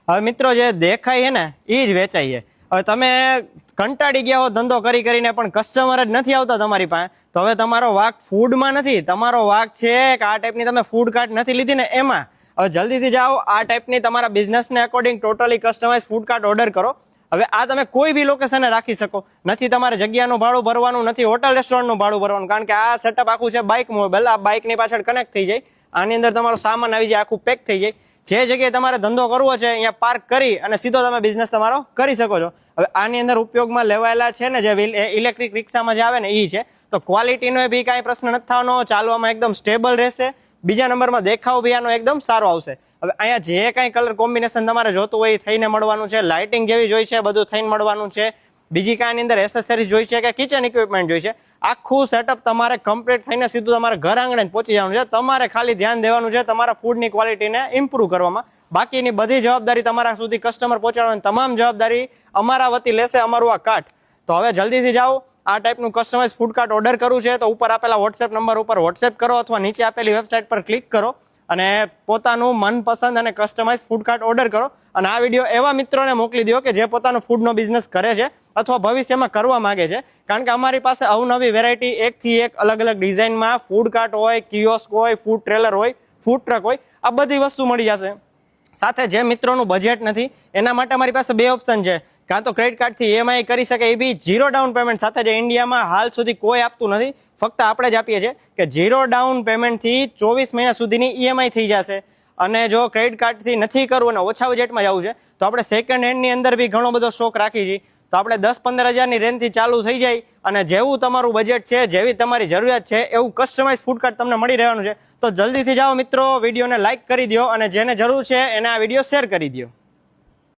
હવે મિત્રો જે દેખાય છે ને એ જ વેચાય છે। હવે તમે કંટાળી ગયા હો ધંધો કરી કરીને પણ કસ્ટમર જ નથી આવતા તમારી પાસે, તો હવે તમારો વાંક ફૂડમાં નથી, તમારો વાંક છે કે આ ટાઈપની તમે ફૂડ કાર્ટ નથી લીધી ને એમાં। હવે જલ્દીથી જાઓ, આ ટાઈપની તમારા બિઝનેસને according totally customize food cart order કરો। હવે આ તમે કોઈ બી લોકેશને રાખી શકો, નથી તમારે જગ્યાનું ભાડું ભરવાનું, નથી હોટલ રેસ્ટોરન્ટનું ભાડું ભરવાનું, કારણ કે આ સેટઅપ આખું છે બાઇક મોબાઈલ, આ બાઇકની પાછળ કનેક્ટ થઈ જાય, આની અંદર તમારો સામાન આવી જાય, આખું પેક થઈ જાય। જે જગ્યાએ તમારે ધંધો કરવો છે અહીંયા પાર્ક કરી અને સીધો તમે બિઝનેસ તમારો કરી શકો છો। હવે આની અંદર ઉપયોગમાં લેવાયેલા છે ને જે ઇલેક્ટ્રિક રિક્ષામાં જે આવે ને એ છે, તો ક્વોલિટીનો બી કાંઈ પ્રશ્ન નથી થવાનો, ચાલવામાં એકદમ સ્ટેબલ રહેશે। બીજા નંબરમાં દેખાવ બી આનો એકદમ સારો આવશે। હવે અહીંયા જે કાંઈ કલર કોમ્બિનેશન તમારે જોતું હોય એ થઈને મળવાનું છે, લાઇટિંગ જેવી જોઈ છે બધું થઈને મળવાનું છે। બીજી કાંઈ અંદર એસેસરીઝ જોઈ છે કે કિચન ઇક્વિપમેન્ટ જોઈ છે, આખું સેટઅપ તમારે કમ્પ્લીટ થઈને સીધું તમારે ઘર આંગણે પહોંચી જવાનું છે। તમારે ખાલી ધ્યાન દેવાનું છે તમારા ફૂડની ક્વોલિટીને ઇમ્પ્રૂવ કરવામાં, બાકીની બધી જવાબદારી તમારા સુધી કસ્ટમર પહોંચાડવાની તમામ જવાબદારી અમારા વતી લેશે અમારું આ કાર્ટ। તો હવે જલ્દીથી જાઓ, આ ટાઈપનું કસ્ટમાઇઝ ફૂડ કાર્ટ ઓર્ડર કરવું છે તો ઉપર આપેલા વોટ્સએપ નંબર ઉપર વોટ્સએપ કરો અથવા નીચે આપેલી વેબસાઇટ પર ક્લિક કરો અને પોતાનું મનપસંદ અને કસ્ટમાઇઝ ફૂડ કાર્ટ ઓર્ડર કરો। અને આ વિડીયો એવા મિત્રોને મોકલી દો કે જે પોતાનો ફૂડનો બિઝનેસ કરે છે અથવા ભવિષ્યમાં કરવા માંગે છે, કારણ કે અમારી પાસે અવનવી વેરાયટી એકથી એક અલગ અલગ ડિઝાઇનમાં ફૂડ કાર્ટ હોય, કિયોસ્ક હોય, ફૂડ ટ્રેલર હોય, ફૂડ ટ્રક હોય, આ બધી વસ્તુ મળી જશે। સાથે જે મિત્રોનું બજેટ નથી એના માટે અમારી પાસે બે ઓપ્શન છે, કાં તો ક્રેડિટ કાર્ડથી EMI કરી શકે, એ બી 0 ડાઉન પેમેન્ટ સાથે, જે ઇન્ડિયામાં હાલ સુધી કોઈ આપતું નથી, ફક્ત આપણે જ આપીએ છીએ કે 0 ડાઉન પેમેન્ટથી 24 મહિના સુધીની EMI થઈ જશે। અને જો ક્રેડિટ કાર્ડથી નથી કરવું અને ઓછા બજેટમાં જવું છે તો આપણે સેકન્ડ હેન્ડની અંદર બી ઘણો બધો સ્ટોક રાખી છીએ, તો આપણે 10-15 હજારની રેન્જથી ચાલુ થઈ જાય અને જેવું તમારું બજેટ છે, જેવી તમારી જરૂરિયાત છે એવું કસ્ટમાઇઝ ફૂડ કાર્ટ તમને મળી રહેવાનું છે। તો જલ્દીથી જાઓ મિત્રો, વિડીયોને લાઇક કરી દો અને જેને જરૂર છે એને આ વિડીયો શેર કરી દો।